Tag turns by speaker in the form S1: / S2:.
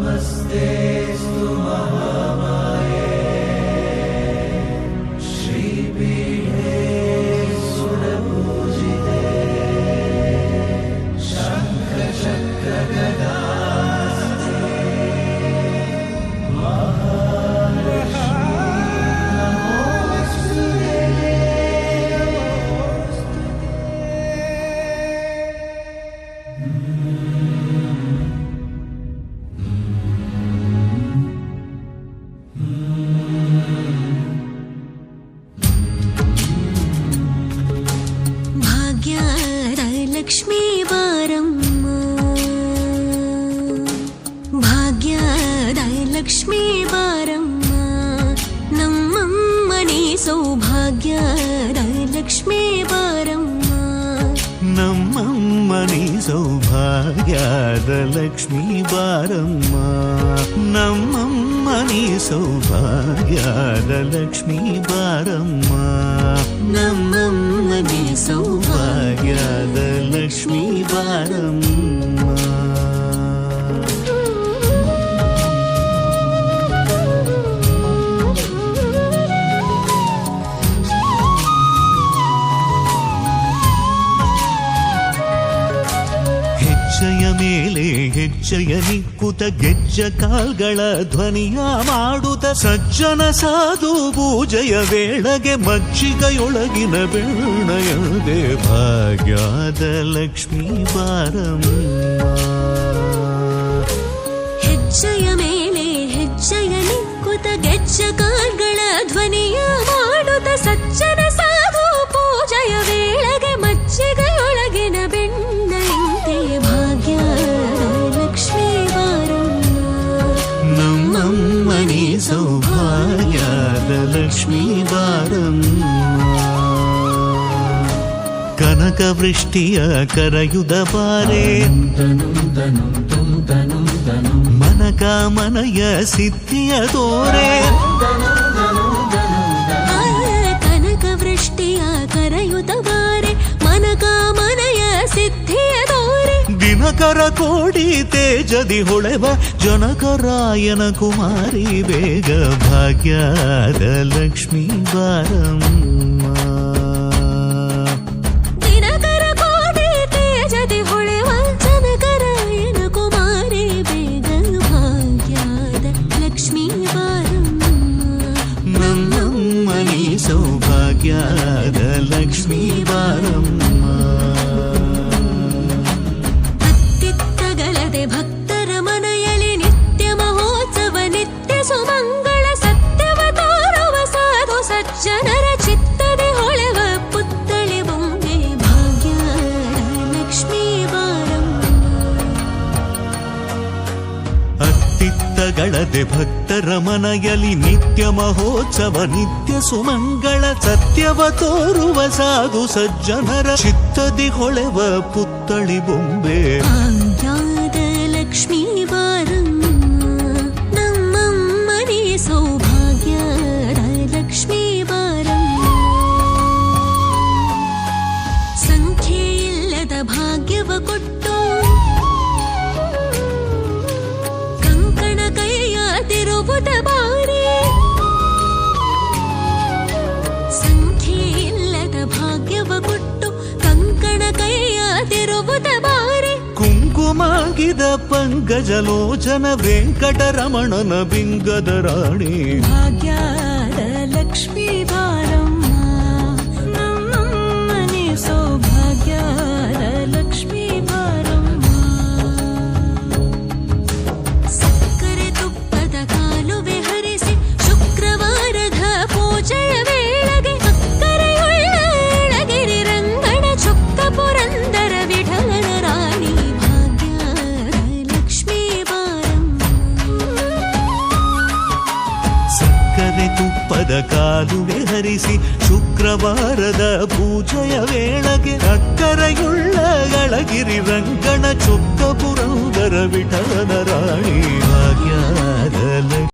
S1: नमस्तेऽस्तु महामाये श्रीपीठे सुरपूजिते शङ्खचक्रगदास्ते
S2: ಲಕ್ಷ್ಮೀ ಬಾರಮ್ಮ ಭಾಗ್ಯದ ಲಕ್ಷ್ಮೀ ಬಾರಮ್ಮ ನಮ್ಮಮ್ಮನಿ ಸೌಭಾಗ್ಯದ ಲಕ್ಷ್ಮೀ ಬಾರಮ್ಮ
S3: ನಮ್ಮಮ್ಮನಿ ಸೌಭಾಗ್ಯದ ಲಕ್ಷ್ಮೀ ಬಾರಮ್ಮ ನಮ್ಮಮ್ಮನಿ ಸೌಭಾಗ್ಯದ ಲಕ್ಷ್ಮೀ ಬಾರಮ್ಮ ನಮ್ಮಮ್ಮನಿ ಸೌಭಾಗ್ಯದ ಲಕ್ಷ್ಮೀ ಬಾರಮ್ಮ ಹೆಜ್ಜೆಯ ಮೇಲೆ ಹೆಜ್ಜೆಯ ನಿಕ್ಕುತ ಗೆಜ್ಜ ಕಾಲ್ಗಳ ಧ್ವನಿಯ ಮಾಡುತ್ತ ಸಜ್ಜನ ಸಾಧು ಪೂಜೆಯ ವೇಳೆಗೆ ಮಜ್ಜಿಗೆಯೊಳಗಿನ ಬೆಣ್ಣಯದೆ ಭಾಗ್ಯದ ಲಕ್ಷ್ಮೀ ಬಾರಮ್ಮ
S2: ಹೆಜ್ಜೆಯ ಮೇಲೆ ಹೆಜ್ಜೆಯ ನಿಕ್ಕುತ ಗೆಜ್ಜ ಕಾಲ್ಗಳ ಧ್ವನಿಯ ಮಾಡುತ್ತ ಸಜ್ಜನ ಸಾಧು ಪೂಜೆಯ ವೇಳೆಗೆ ಮಜ್ಜಿಗೆಯೊಳಗಿನ ಬೆಣ್ಣೆಯಂತೆ ಭಾಗ್ಯದ ಲಕ್ಷ್ಮೀ ಬಾರಮ್ಮ
S3: ನಮ್ಮಮ್ಮನಿ ಸೌಭಾಗ್ಯದ ಲಕ್ಷ್ಮೀ ಬಾರಮ್ಮ ಕನಕ ವೃಷ್ಟಿಯ ಕರೆಯುದ ಬಾರೆ ಮನಕ ಮನಯ ಸಿದ್ಧಿಯ ತೋರೆ
S2: ಕನಕ ವೃಷ್ಟಿಯ ಕರೆಯುತ ಬಾರೆ ಮನಕ ಮನಯ ಸಿದ್ಧಿಯ ತೋರೆ
S3: ದಿನಕರ ಕೋಡಿ ತೇಜದಿ ಹೊಳೆವ ಜನಕರಾಯನ ಕುಮಾರಿ ಬೇಗ ಭಾಗ್ಯದ ಲಕ್ಷ್ಮೀ ಬಾರಮ್ಮ
S2: ದಿನಕರ ಕೋಡಿ ತೇಜದಿ ಹೊಳೆವ ಜನಕರಾಯನ ಕುಮಾರಿ ಬೇಗ ಭಾಗ್ಯದ ಲಕ್ಷ್ಮೀ ಬಾರಮ್ಮ
S3: ನಮ್ಮಮ್ಮನಿ ಸೌಭಾಗ್ಯದ ಲಕ್ಷ್ಮೀ ಬಾರಮ್ಮ
S2: ಅತ್ತಿತ್ತಗಲದೆ ಭಕ್ತರ ಮನೆಯಲ್ಲಿ ನಿತ್ಯ ಮಹೋತ್ಸವ ನಿತ್ಯ ಸುಮಂಗಳ ಸತ್ಯವ ತೋರುವ ಸಾಧು ಸಜ್ಜನರ ಚಿತ್ತದೆ ಹೊಳೆವ ಪುತ್ಥಳಿ ಬೊಂಬೆ ಭಾಗ್ಯದ ಲಕ್ಷ್ಮೀ ಬಾರಮ್ಮ
S3: ಅತ್ತಿತ್ತಗಳದೆ ಭಕ್ತರ ಮನೆಯಲ್ಲಿ ನಿತ್ಯ ಮಹೋತ್ಸವ ನಿತ್ಯ ಸುಮಂಗಳ ಸತ್ಯವ ತೋರುವ ಸಾಧು ಸಜ್ಜನರ ಚಿತ್ತದಿ ಹೊಳೆವ ಪುತ್ಥಳಿ ಬೊಂಬೆ
S2: ಭಾಗ್ಯದ ಲಕ್ಷ್ಮೀ ಬಾರಮ್ಮ ನಮ್ಮಮ್ಮನಿ ಸೌಭಾಗ್ಯದ ಲಕ್ಷ್ಮೀ ಬಾರಮ್ಮ ಸಂಖ್ಯೆ ಇಲ್ಲದ ಭಾಗ್ಯವ ಕೊಟ್ಟು ಕಂಕಣ ಕೈಯ ತಿರುವುದ ಬಾರಿ ಸಂಖ್ಯೆ ಇಲ್ಲದ ಭಾಗ್ಯವ ಕೊಟ್ಟು ಕಂಕಣ ಕೈಯ ತಿರುವುದ ಬಾರಿ
S3: ಕುಂಕುಮಾಗಿದ ಪಂಕಜಲೋಚನ ವೆಂಕಟರಮಣನ ಬಿಂಗದ ರಾಣಿ
S2: ಭಾಗ್ಯದ ಲಕ್ಷ್ಮೀ ಬಾರಮ್ಮ ನಮ್ಮಮ್ಮನಿ ಸೌಭಾಗ್ಯದ ಲಕ್ಷ್ಮೀ ಬಾರಮ್ಮ ಸಕ್ಕರೆ ತುಪ್ಪದ ಕಾಲುವೆ ಹರಿಸಿ ಶುಕ್ರವಾರದ ಪೂಜೆಯ ವೇಳೆಗೆ ಅಕ್ಕರೆಯುಳ್ಳ ಎಳಗಿರಿ ರಂಗಣ ಚೊಕ್ಕ ಪುರಂದರ ವಿಠಲನ ರಾಣಿ ಭಾಗ್ಯದ ಲಕ್ಷ್ಮೀ ಬಾರಮ್ಮ
S3: ಸಕ್ಕರೆ ತುಪ್ಪದ ಕಾಲುವೆ ಹರಿಸಿ ಶುಕ್ರವಾರದ ಪೂಜೆಯ ವೇಳೆಗೆ ಅಕ್ಕರೆಯುಳ್ಳ ಗಳಗಿರಿ ರಂಗಣ ಚೊಕ್ಕ ಪುರಂದರ ವಿಠಲನ ರಾಣಿ ಭಾಗ್ಯದ